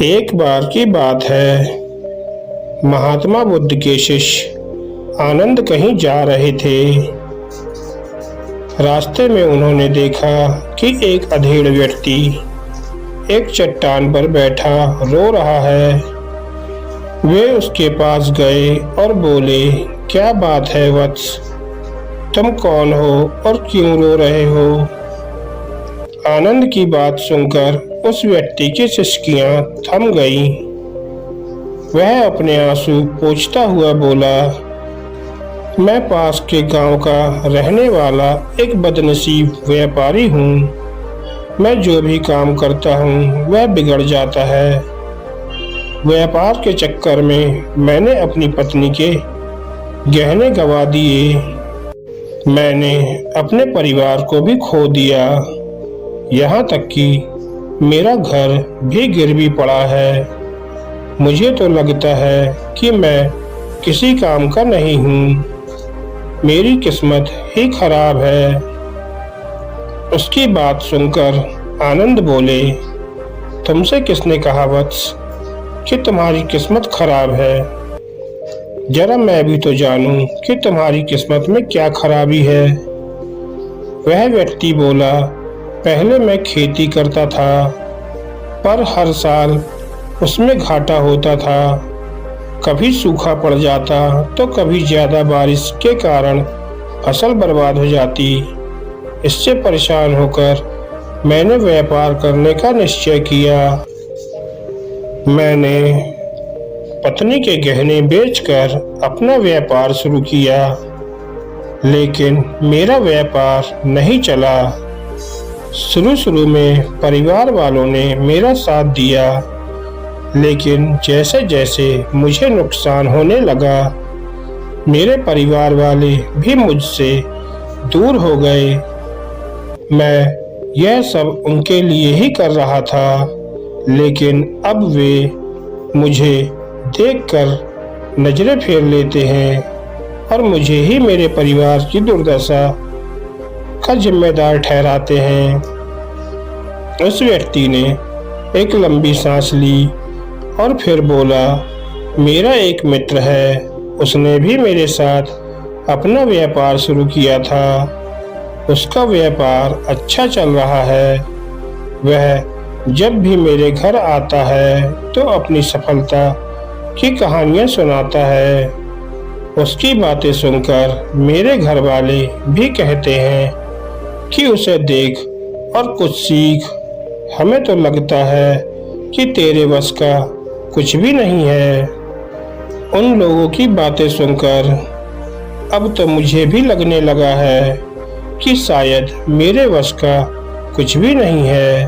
एक बार की बात है, महात्मा बुद्ध के शिष्य आनंद कहीं जा रहे थे। रास्ते में उन्होंने देखा कि एक अधेड़ व्यक्ति एक चट्टान पर बैठा रो रहा है। वे उसके पास गए और बोले, क्या बात है वत्स, तुम कौन हो और क्यों रो रहे हो? आनंद की बात सुनकर उस व्यक्ति की सिसकियां थम गईं। वह अपने आंसू पोंछता हुआ बोला, मैं पास के गांव का रहने वाला एक बदनसीब व्यापारी हूँ। मैं जो भी काम करता हूँ वह बिगड़ जाता है। व्यापार के चक्कर में मैंने अपनी पत्नी के गहने गंवा दिए। मैंने अपने परिवार को भी खो दिया। यहाँ तक कि मेरा घर भी गिरवी पड़ा है। मुझे तो लगता है कि मैं किसी काम का नहीं हूँ। मेरी किस्मत ही खराब है। उसकी बात सुनकर आनंद बोले, तुमसे किसने कहा वत्स कि तुम्हारी किस्मत खराब है? जरा मैं भी तो जानूं कि तुम्हारी किस्मत में क्या खराबी है। वह व्यक्ति बोला, पहले मैं खेती करता था, पर हर साल उसमें घाटा होता था। कभी सूखा पड़ जाता तो कभी ज्यादा बारिश के कारण फसल बर्बाद हो जाती। इससे परेशान होकर मैंने व्यापार करने का निश्चय किया। मैंने पत्नी के गहने बेचकर अपना व्यापार शुरू किया, लेकिन मेरा व्यापार नहीं चला। शुरू में परिवार वालों ने मेरा साथ दिया, लेकिन जैसे जैसे मुझे नुकसान होने लगा, मेरे परिवार वाले भी मुझसे दूर हो गए। मैं यह सब उनके लिए ही कर रहा था, लेकिन अब वे मुझे देखकर नजरें फेर लेते हैं और मुझे ही मेरे परिवार की दुर्दशा का जिम्मेदार ठहराते हैं। उस व्यक्ति ने एक लंबी सांस ली और फिर बोला, मेरा एक मित्र है, उसने भी मेरे साथ अपना व्यापार शुरू किया था। उसका व्यापार अच्छा चल रहा है। वह जब भी मेरे घर आता है तो अपनी सफलता की कहानियां सुनाता है। उसकी बातें सुनकर मेरे घर वाले भी कहते हैं कि उसे देख और कुछ सीख। हमें तो लगता है कि तेरे बस का कुछ भी नहीं है। उन लोगों की बातें सुनकर अब तो मुझे भी लगने लगा है कि शायद मेरे बस का कुछ भी नहीं है।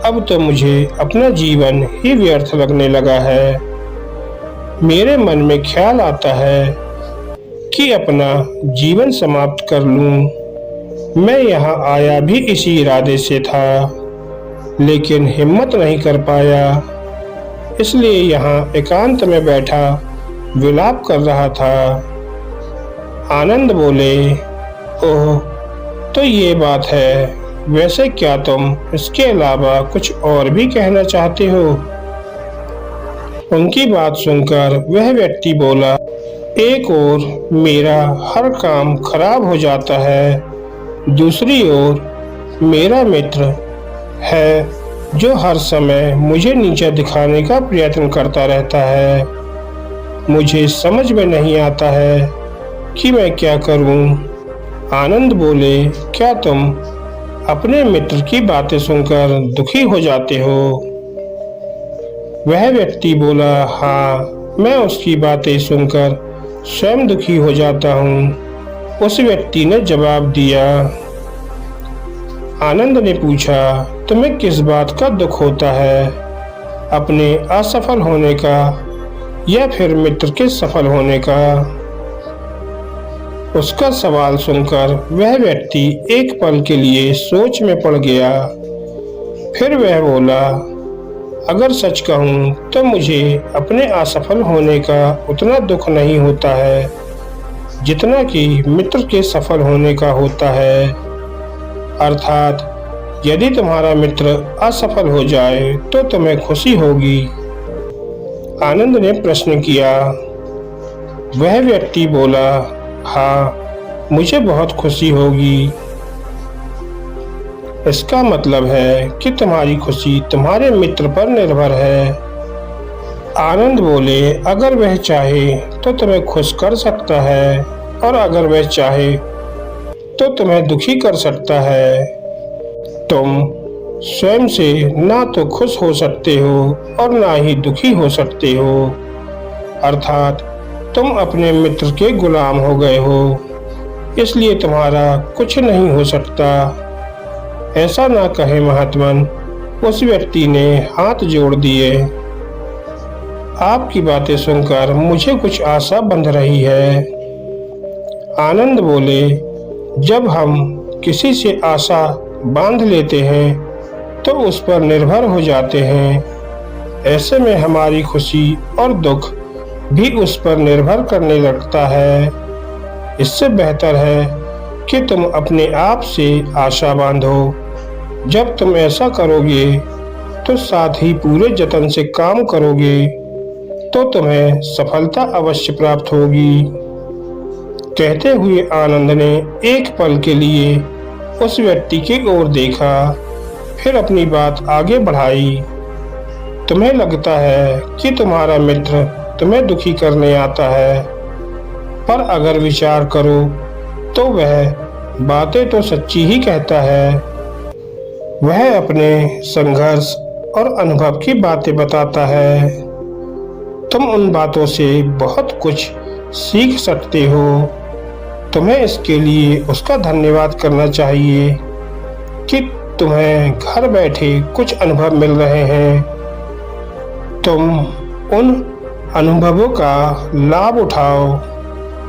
अब तो मुझे अपना जीवन ही व्यर्थ लगने लगा है। मेरे मन में ख्याल आता है कि अपना जीवन समाप्त कर लूं। मैं यहाँ आया भी इसी इरादे से था, लेकिन हिम्मत नहीं कर पाया, इसलिए यहाँ एकांत में बैठा विलाप कर रहा था। आनंद बोले, ओह, तो ये बात है। वैसे क्या तुम इसके अलावा कुछ और भी कहना चाहते हो? उनकी बात सुनकर वह व्यक्ति बोला, एक ओर मेरा हर काम खराब हो जाता है, दूसरी ओर मेरा मित्र है जो हर समय मुझे नीचा दिखाने का प्रयत्न करता रहता है। मुझे समझ में नहीं आता है कि मैं क्या करूं। आनंद बोले, क्या तुम अपने मित्र की बातें सुनकर दुखी हो जाते हो? वह व्यक्ति बोला, हाँ, मैं उसकी बातें सुनकर स्वयं दुखी हो जाता हूँ। उस व्यक्ति ने जवाब दिया। आनंद ने पूछा, तुम्हें किस बात का दुख होता है? अपने असफल होने का या फिर मित्र के सफल होने का? उसका सवाल सुनकर वह व्यक्ति एक पल के लिए सोच में पड़ गया। फिर वह बोला, अगर सच कहूँ तो मुझे अपने असफल होने का उतना दुख नहीं होता है जितना कि मित्र के सफल होने का होता है। अर्थात यदि तुम्हारा मित्र असफल हो जाए तो तुम्हें खुशी होगी? आनंद ने प्रश्न किया। वह व्यक्ति बोला, हाँ, मुझे बहुत खुशी होगी। इसका मतलब है कि तुम्हारी खुशी तुम्हारे मित्र पर निर्भर है। आनंद बोले, अगर वह चाहे तो तुम्हें खुश कर सकता है और अगर वह चाहे तो तुम्हें दुखी कर सकता है। तुम स्वयं से ना तो खुश हो सकते हो और ना ही दुखी हो सकते हो, अर्थात तुम अपने मित्र के गुलाम हो गए हो, इसलिए तुम्हारा कुछ नहीं हो सकता। ऐसा ना कहे महात्मन, उस व्यक्ति ने हाथ जोड़ दिए। आपकी बातें सुनकर मुझे कुछ आशा बंध रही है। आनंद बोले, जब हम किसी से आशा बांध लेते हैं तो उस पर निर्भर हो जाते हैं। ऐसे में हमारी खुशी और दुख भी उस पर निर्भर करने लगता है। इससे बेहतर है कि तुम अपने आप से आशा बांधो। जब तुम ऐसा करोगे तो साथ ही पूरे जतन से काम करोगे तो तुम्हें सफलता अवश्य प्राप्त होगी। कहते हुए आनंद ने एक पल के लिए उस व्यक्ति की ओर देखा, फिर अपनी बात आगे बढ़ाई। तुम्हें लगता है कि तुम्हारा मित्र तुम्हें दुखी करने आता है, पर अगर विचार करो तो वह बातें तो सच्ची ही कहता है। वह अपने संघर्ष और अनुभव की बातें बताता है। तुम उन बातों से बहुत कुछ सीख सकते हो। तुम्हें इसके लिए उसका धन्यवाद करना चाहिए कि तुम्हें घर बैठे कुछ अनुभव मिल रहे हैं। तुम उन अनुभवों का लाभ उठाओ,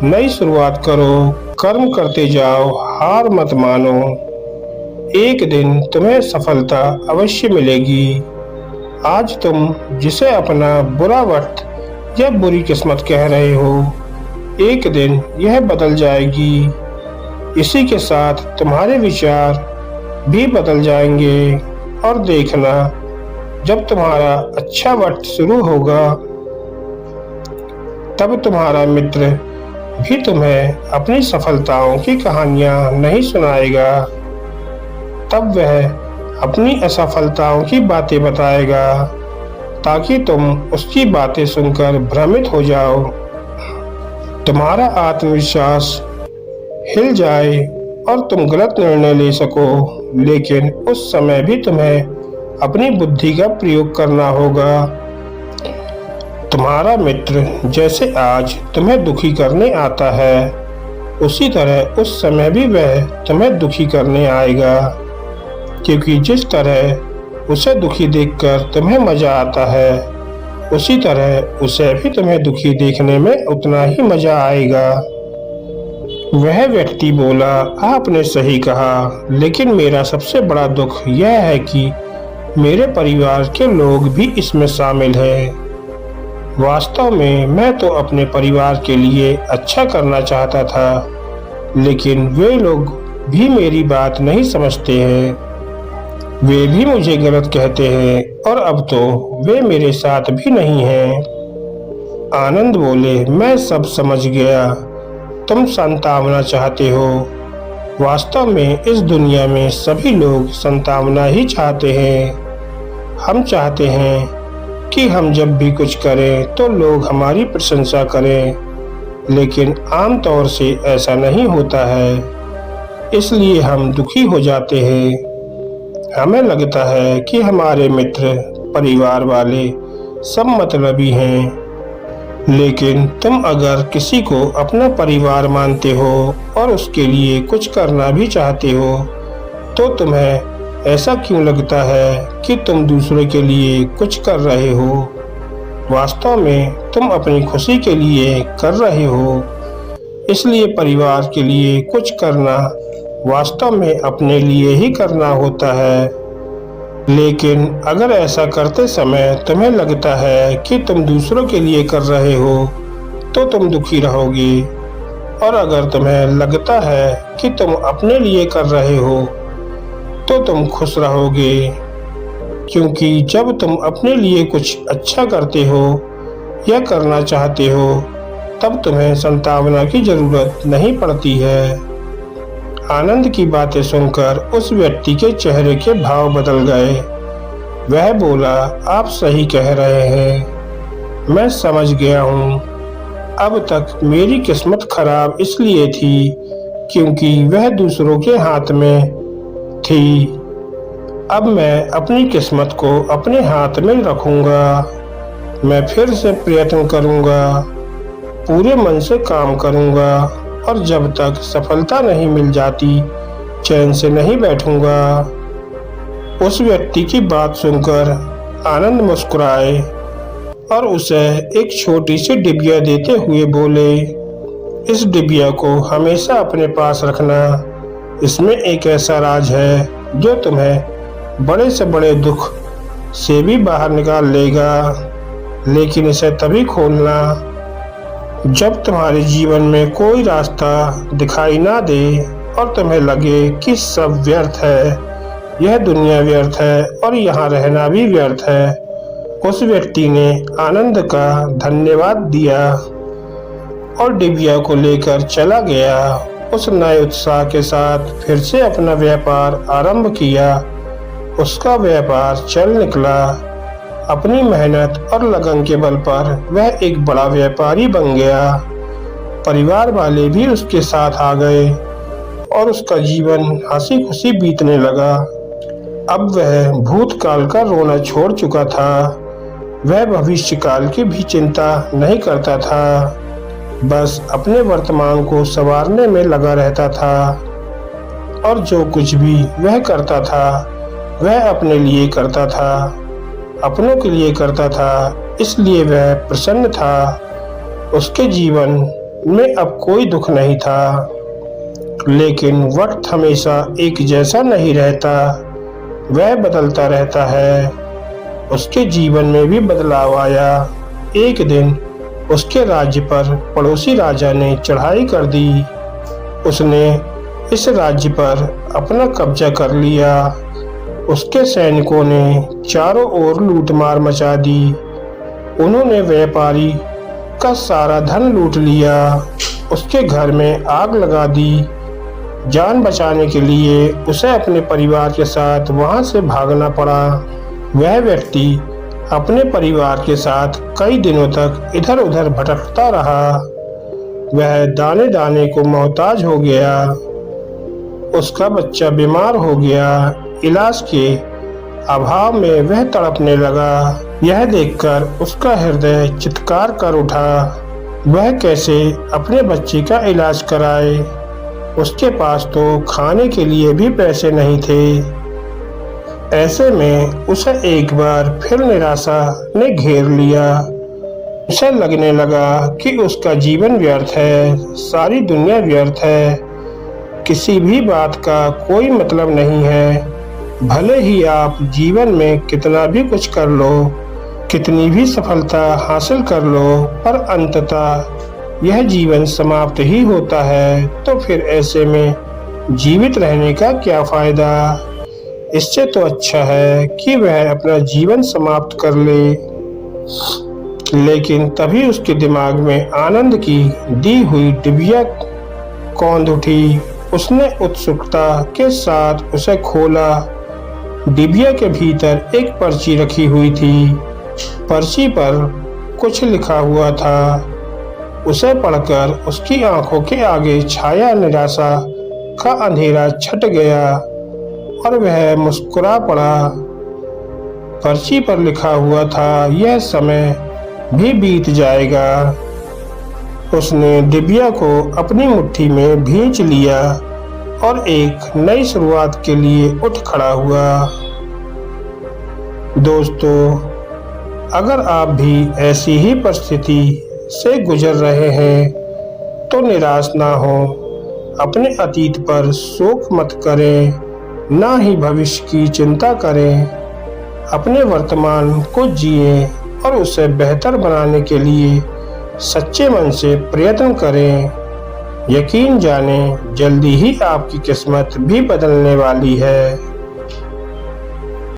नई शुरुआत करो, कर्म करते जाओ, हार मत मानो। एक दिन तुम्हें सफलता अवश्य मिलेगी। आज तुम जिसे अपना बुरा वक्त या बुरी किस्मत कह रहे हो, एक दिन यह बदल जाएगी। इसी के साथ तुम्हारे विचार भी बदल जाएंगे और देखना, जब तुम्हारा अच्छा वक्त शुरू होगा तब तुम्हारा मित्र भी तुम्हें अपनी सफलताओं की कहानियां नहीं सुनाएगा। तब वह अपनी असफलताओं की बातें बताएगा ताकि तुम उसकी बातें सुनकर भ्रमित हो जाओ, तुम्हारा आत्मविश्वास हिल जाए और तुम गलत निर्णय ले सको। लेकिन उस समय भी तुम्हें अपनी बुद्धि का प्रयोग करना होगा। तुम्हारा मित्र जैसे आज तुम्हें दुखी करने आता है, उसी तरह उस समय भी वह तुम्हें दुखी करने आएगा, क्योंकि जिस तरह उसे दुखी देखकर तुम्हें मजा आता है, उसी तरह उसे भी तुम्हें दुखी देखने में उतना ही मजा आएगा। वह व्यक्ति बोला, आपने सही कहा, लेकिन मेरा सबसे बड़ा दुख यह है कि मेरे परिवार के लोग भी इसमें शामिल हैं। वास्तव में मैं तो अपने परिवार के लिए अच्छा करना चाहता था, लेकिन वे लोग भी मेरी बात नहीं समझते हैं। वे भी मुझे गलत कहते हैं और अब तो वे मेरे साथ भी नहीं हैं। आनंद बोले, मैं सब समझ गया। तुम संतावना चाहते हो। वास्तव में इस दुनिया में सभी लोग संतावना ही चाहते हैं। हम चाहते हैं कि हम जब भी कुछ करें तो लोग हमारी प्रशंसा करें, लेकिन आमतौर से ऐसा नहीं होता है, इसलिए हम दुखी हो जाते हैं। हमें लगता है कि हमारे मित्र, परिवार वाले सब मतलबी हैं, लेकिन तुम अगर किसी को अपना परिवार मानते हो और उसके लिए कुछ करना भी चाहते हो, तो तुम्हें ऐसा क्यों लगता है कि तुम दूसरों के लिए कुछ कर रहे हो? वास्तव में तुम अपनी खुशी के लिए कर रहे हो। इसलिए परिवार के लिए कुछ करना वास्तव में अपने लिए ही करना होता है। लेकिन अगर ऐसा करते समय तुम्हें लगता है कि तुम दूसरों के लिए कर रहे हो, तो तुम दुखी रहोगे। और अगर तुम्हें लगता है कि तुम अपने लिए कर रहे हो, तो तुम खुश रहोगे, क्योंकि जब तुम अपने लिए कुछ अच्छा करते हो या करना चाहते हो तब तुम्हें संतावना की जरूरत नहीं पड़ती है। आनंद की बातें सुनकर उस व्यक्ति के चेहरे के भाव बदल गए। वह बोला, आप सही कह रहे हैं, मैं समझ गया हूँ। अब तक मेरी किस्मत खराब इसलिए थी क्योंकि वह दूसरों के हाथ में थी। अब मैं अपनी किस्मत को अपने हाथ में रखूंगा। मैं फिर से प्रयत्न करूंगा, पूरे मन से काम करूंगा और जब तक सफलता नहीं मिल जाती चैन से नहीं बैठूंगा। उस व्यक्ति की बात सुनकर आनंद मुस्कुराए और उसे एक छोटी सी डिबिया देते हुए बोले, इस डिबिया को हमेशा अपने पास रखना। इसमें एक ऐसा राज है जो तुम्हें बड़े से बड़े दुख से भी बाहर निकाल लेगा, लेकिन इसे तभी खोलना जब तुम्हारे जीवन में कोई रास्ता दिखाई ना दे और तुम्हें लगे कि सब व्यर्थ है, यह दुनिया व्यर्थ है और यहाँ रहना भी व्यर्थ है। उस व्यक्ति ने आनंद का धन्यवाद दिया और डिबिया को लेकर चला गया। उस नए उत्साह के साथ फिर से अपना व्यापार आरंभ किया। उसका व्यापार चल निकला। अपनी मेहनत और लगन के बल पर वह एक बड़ा व्यापारी बन गया। परिवार वाले भी उसके साथ आ गए और उसका जीवन हंसी खुशी बीतने लगा। अब वह भूतकाल का रोना छोड़ चुका था। वह भविष्य काल की भी चिंता नहीं करता था, बस अपने वर्तमान को संवारने में लगा रहता था और जो कुछ भी वह करता था वह अपने लिए करता था, अपनों के लिए करता था, इसलिए वह प्रसन्न था। उसके जीवन में अब कोई दुख नहीं था। लेकिन वक्त हमेशा एक जैसा नहीं रहता, वह बदलता रहता है। उसके जीवन में भी बदलाव आया। एक दिन उसके राज्य पर पड़ोसी राजा ने चढ़ाई कर दी। उसने इस राज्य पर अपना कब्जा कर लिया। उसके सैनिकों ने चारों ओर लूटमार मचा दी। उन्होंने व्यापारी का सारा धन लूट लिया। उसके घर में आग लगा दी। जान बचाने के लिए उसे अपने परिवार के साथ वहां से भागना पड़ा। वह व्यक्ति अपने परिवार के साथ कई दिनों तक इधर उधर भटकता रहा। वह दाने दाने को मोहताज हो गया। उसका बच्चा बीमार हो गया। इलाज के अभाव में वह तड़पने लगा। यह देखकर उसका हृदय चित्कार कर उठा। वह कैसे अपने बच्चे का इलाज कराए? उसके पास तो खाने के लिए भी पैसे नहीं थे। ऐसे में उसे एक बार फिर निराशा ने घेर लिया। उसे लगने लगा कि उसका जीवन व्यर्थ है, सारी दुनिया व्यर्थ है, किसी भी बात का कोई मतलब नहीं है। भले ही आप जीवन में कितना भी कुछ कर लो, कितनी भी सफलता हासिल कर लो, पर अंततः यह जीवन समाप्त ही होता है। तो फिर ऐसे में जीवित रहने का क्या फायदा? इससे तो अच्छा है कि वह अपना जीवन समाप्त कर ले। लेकिन तभी उसके दिमाग में आनंद की दी हुई डिबिया कौंध उठी। उसने उत्सुकता के साथ उसे खोला। डिबिया के भीतर एक पर्ची रखी हुई थी। पर्ची पर कुछ लिखा हुआ था। उसे पढ़कर उसकी आंखों के आगे छाया निराशा का अंधेरा छट गया और वह मुस्कुरा पड़ा। पर्ची पर लिखा हुआ था, यह समय भी बीत जाएगा। उसने डिबिया को अपनी मुट्ठी में भींच लिया और एक नई शुरुआत के लिए उठ खड़ा हुआ। दोस्तों, अगर आप भी ऐसी ही परिस्थिति से गुजर रहे हैं तो निराश ना हो। अपने अतीत पर शोक मत करें, ना ही भविष्य की चिंता करें। अपने वर्तमान को जिए और उसे बेहतर बनाने के लिए सच्चे मन से प्रयत्न करें। यकीन जानें, जल्दी ही आपकी किस्मत भी बदलने वाली है।